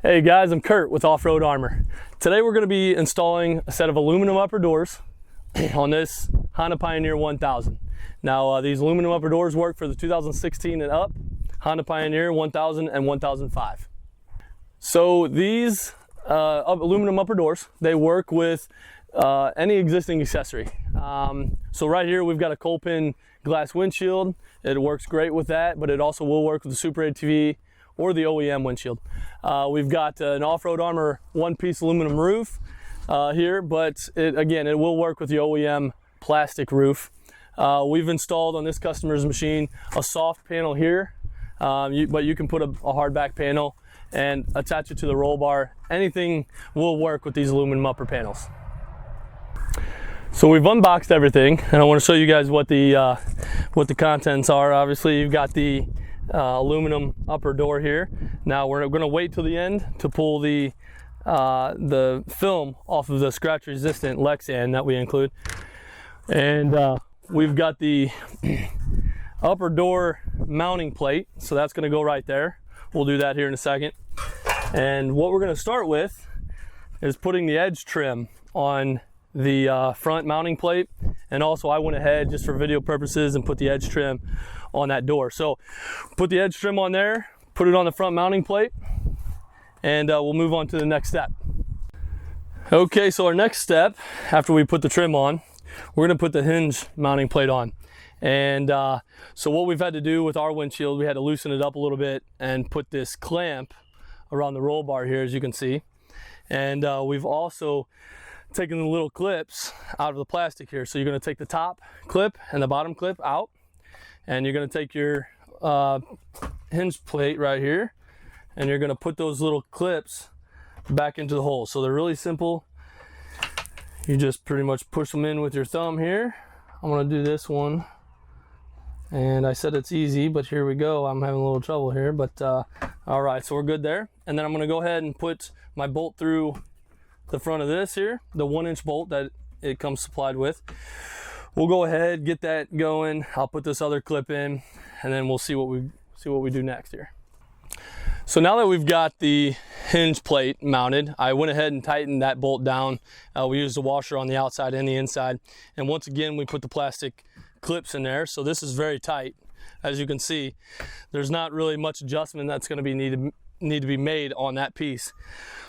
Hey guys, I'm Kurt with Offroad Armor. Today we're going to be installing a set of aluminum upper doors on this Honda Pioneer 1000. Now these aluminum upper doors work for the 2016 and up Honda Pioneer 1000 and 1005. So these aluminum upper doors, they work with any existing accessory. So right here we've got a coal pin glass windshield. It works great with that, but it also will work with the Super ATV or the OEM windshield. We've got an Offroad Armor one-piece aluminum roof here, but it will work with the OEM plastic roof. We've installed on this customer's machine a soft panel here, but you can put a hardback panel and attach it to the roll bar. Anything will work with these aluminum upper panels. So we've unboxed everything, and I want to show you guys what the contents are. Obviously, you've got the aluminum upper door here. Now we're going to wait till the end to pull the film off of the scratch resistant lexan that we include, and we've got the upper door mounting plate, so that's going to go right there. We'll do that here in a second. And what we're going to start with is putting the edge trim on the front mounting plate, and also I went ahead just for video purposes and put the edge trim on that door. So put the edge trim on there, put it on the front mounting plate, and we'll move on to the next step. Okay, so our next step after we put the trim on, we're going to put the hinge mounting plate on. And so what we've had to do with our windshield, we had to loosen it up a little bit and put this clamp around the roll bar here, as you can see. And we've also taken the little clips out of the plastic here. So you're going to take the top clip and the bottom clip out, and you're going to take your hinge plate right here, and you're going to put those little clips back into the hole. So they're really simple. You just pretty much push them in with your thumb here. I'm going to do this one, and I said it's easy, but here we go. I'm having a little trouble here, but all right, so we're good there. And then I'm going to go ahead and put my bolt through the front of this here, the 1-inch bolt that it comes supplied with. We'll go ahead, get that going. I'll put this other clip in, and then we'll see what we do next here. So now that we've got the hinge plate mounted, I went ahead and tightened that bolt down. We used a washer on the outside and the inside, and once again we put the plastic clips in there. So this is very tight. As you can see, there's not really much adjustment that's going to need to be made on that piece.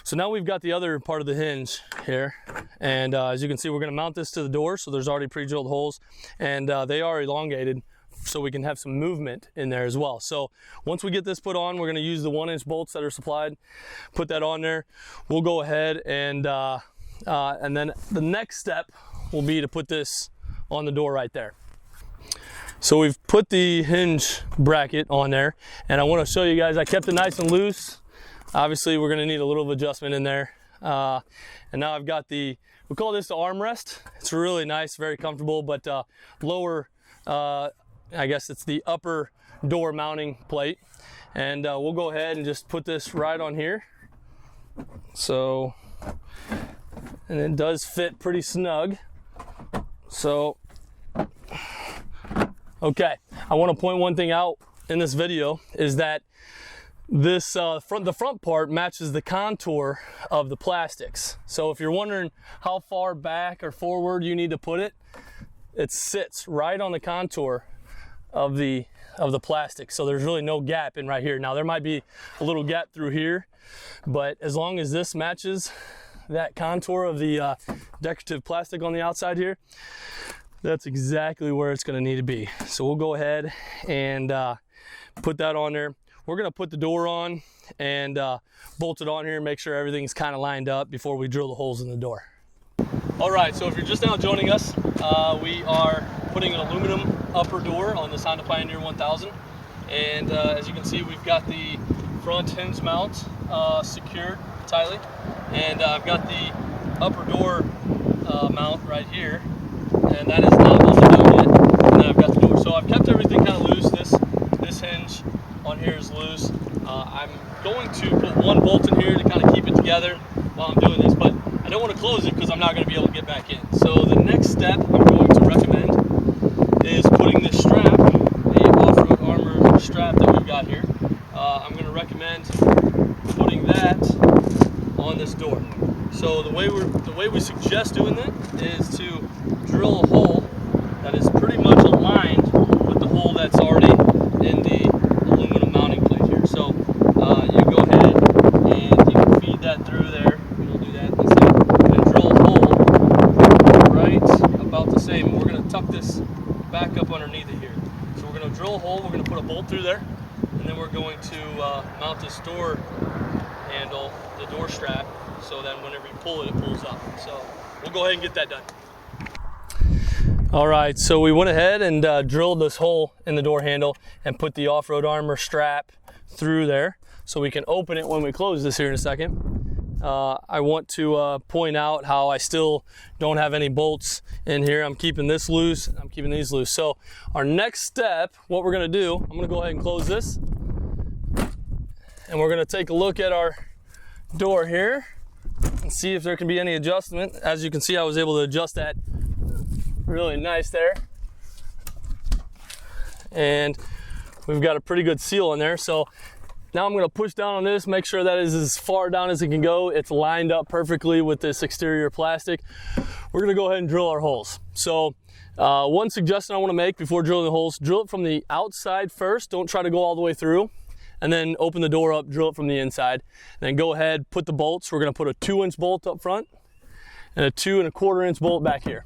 So now we've got the other part of the hinge here, and as you can see, we're going to mount this to the door. So there's already pre-drilled holes, and they are elongated so we can have some movement in there as well. So once we get this put on, we're going to use the 1-inch bolts that are supplied, put that on there. We'll go ahead and then the next step will be to put this on the door right there. So we've put the hinge bracket on there, and I want to show you guys, I kept it nice and loose. Obviously we're going to need a little adjustment in there. And now I've got we call this the armrest. It's really nice, very comfortable, but lower, I guess it's the upper door mounting plate. And we'll go ahead and just put this right on here. So, and it does fit pretty snug. So, okay, I want to point one thing out in this video is that this the front part matches the contour of the plastics. So if you're wondering how far back or forward you need to put it, it sits right on the contour of the plastic. So there's really no gap in right here. Now there might be a little gap through here, but as long as this matches that contour of the decorative plastic on the outside here, that's exactly where it's going to need to be. So we'll go ahead and put that on there. We're going to put the door on and bolt it on here and make sure everything's kind of lined up before we drill the holes in the door. All right, so if you're just now joining us, we are putting an aluminum upper door on this Honda Pioneer 1000. And as you can see, we've got the front hinge mount secured tightly. And I've got the upper door mount right here. And that is not bolted down yet. And then I've got the door. So I've kept everything kind of loose. This hinge on here is loose. I'm going to put one bolt in here to kind of keep it together while I'm doing this, but I don't want to close it because I'm not going to be able to get back in. So the next step I'm going to recommend is putting this strap, the Offroad Armor strap that we've got here. I'm going to recommend putting that this door. So the way we suggest doing that is to drill a hole that is pretty much aligned with the hole that's already in the aluminum mounting plate here. So you go ahead and you can feed that through there. We'll do that this time. We're going to drill a hole right about the same. And we're going to tuck this back up underneath it here. So we're going to drill a hole. We're going to put a bolt through there, and then we're going to mount this door handle, the door strap, so that whenever you pull it, it pulls up. So we'll go ahead and get that done. All right, so we went ahead and drilled this hole in the door handle and put the off-road armor strap through there so we can open it when we close this here in a second. I want to point out how I still don't have any bolts in here. I'm keeping this loose, I'm keeping these loose. So our next step, what we're gonna do, I'm gonna go ahead and close this, and we're gonna take a look at our door here and see if there can be any adjustment. As you can see, I was able to adjust that really nice there, and we've got a pretty good seal in there. So now I'm going to push down on this, make sure that is as far down as it can go. It's lined up perfectly with this exterior plastic. We're going to go ahead and drill our holes. So one suggestion I want to make before drilling the holes: drill it from the outside first. Don't try to go all the way through, and then open the door up, drill it from the inside. And then go ahead, put the bolts. We're going to put a 2-inch bolt up front and a 2 1/4-inch bolt back here.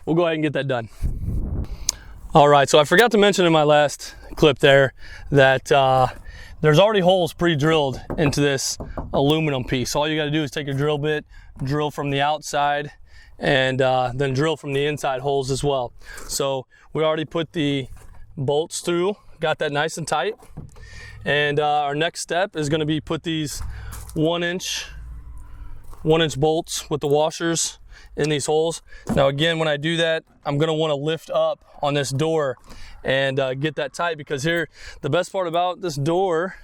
We'll go ahead and get that done. All right, so I forgot to mention in my last clip there that there's already holes pre-drilled into this aluminum piece. All you got to do is take your drill bit, drill from the outside, and then drill from the inside holes as well. So we already put the bolts through, got that nice and tight. And our next step is going to be put these 1-inch bolts with the washers in these holes. Now again, when I do that, I'm going to want to lift up on this door and get that tight, because here, the best part about this door,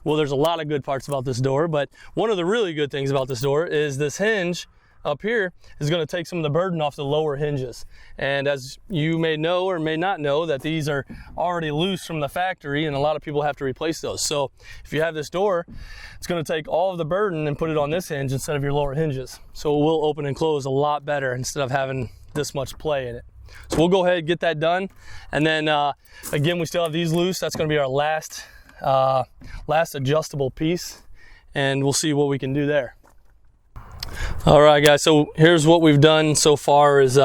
well, there's a lot of good parts about this door, but one of the really good things about this door is this hinge up here is going to take some of the burden off the lower hinges. And as you may know or may not know, that these are already loose from the factory, and a lot of people have to replace those. So if you have this door, it's going to take all of the burden and put it on this hinge instead of your lower hinges. So it will open and close a lot better instead of having this much play in it. So we'll go ahead and get that done. And then again, we still have these loose. That's going to be our last adjustable piece, and we'll see what we can do there. All right, guys, so here's what we've done so far is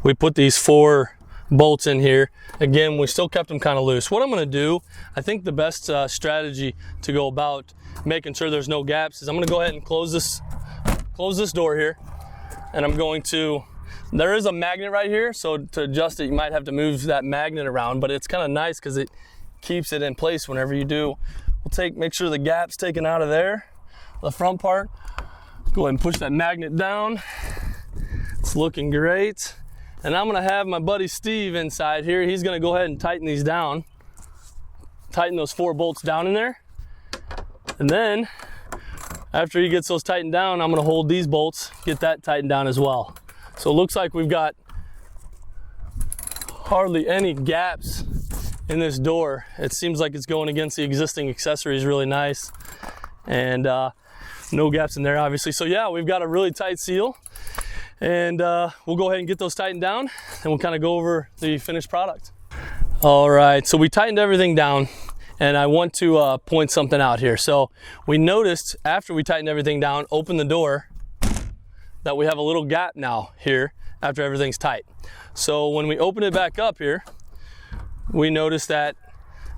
we put these 4 bolts in here. Again, we still kept them kind of loose. What I'm going to do, I think the best strategy to go about making sure there's no gaps is I'm going to go ahead and close this door here, and I'm going to, there is a magnet right here, so to adjust it you might have to move that magnet around, but it's kind of nice because it keeps it in place whenever you do. We'll make sure the gap's taken out of there, the front part. Go ahead and push that magnet down. It's looking great. And I'm gonna have my buddy Steve inside here. He's gonna go ahead and tighten these down. Tighten those 4 bolts down in there. And then, after he gets those tightened down, I'm gonna hold these bolts, get that tightened down as well. So it looks like we've got hardly any gaps in this door. It seems like it's going against the existing accessories really nice. And no gaps in there, obviously. So yeah, we've got a really tight seal, and we'll go ahead and get those tightened down, and we'll kind of go over the finished product. All right, so we tightened everything down, and I want to point something out here. So we noticed after we tightened everything down, open the door, that we have a little gap now here after everything's tight. So when we open it back up here, we notice that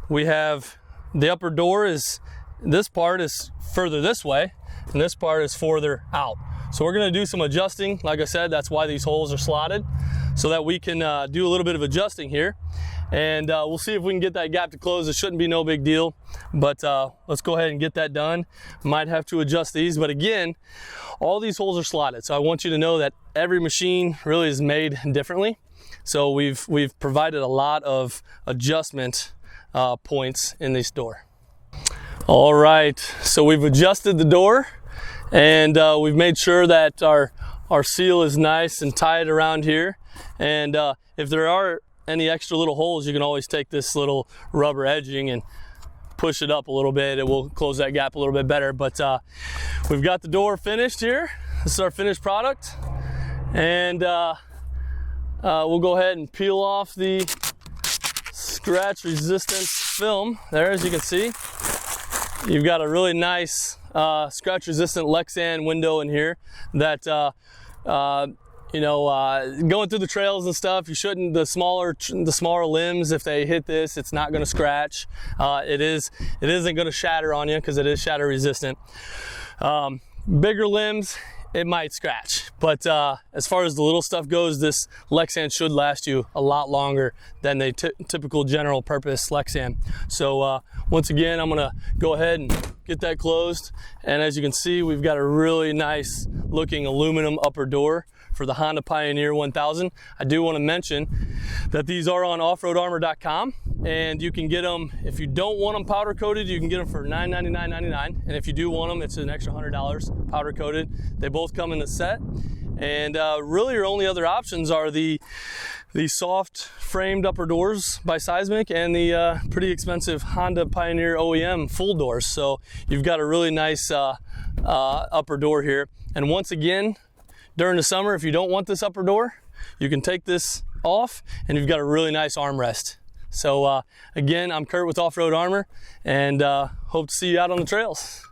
we have the upper door is, this part is further this way, and this part is further out. So we're gonna do some adjusting. Like I said, that's why these holes are slotted, so that we can do a little bit of adjusting here. And we'll see if we can get that gap to close. It shouldn't be no big deal, but let's go ahead and get that done. Might have to adjust these, but again, all these holes are slotted. So I want you to know that every machine really is made differently. So we've provided a lot of adjustment points in this door. All right, so we've adjusted the door, and we've made sure that our seal is nice and tight around here. And if there are any extra little holes, you can always take this little rubber edging and push it up a little bit, it will close that gap a little bit better. But we've got the door finished here. This is our finished product. And we'll go ahead and peel off the scratch resistant film. There, as you can see, you've got a really nice scratch resistant lexan window in here that you know, going through the trails and stuff, you shouldn't, the smaller limbs, if they hit this, it's not going to scratch. It isn't going to shatter on you because it is shatter resistant. Bigger limbs, it might scratch, but as far as the little stuff goes, this lexan should last you a lot longer than the typical general purpose lexan. So once again, I'm gonna go ahead and get that closed, and as you can see, we've got a really nice looking aluminum upper door for the Honda Pioneer 1000. I do want to mention that these are on offroadarmor.com, and you can get them, if you don't want them powder coated, you can get them for $999.99, and if you do want them, it's an extra $100 powder coated. They both come in the set, and really your only other options are the soft framed upper doors by Seismic and the pretty expensive Honda Pioneer OEM full doors. So you've got a really nice upper door here. And once again, during the summer, if you don't want this upper door, you can take this off and you've got a really nice armrest. So again, I'm Kurt with Offroad Armor, and hope to see you out on the trails.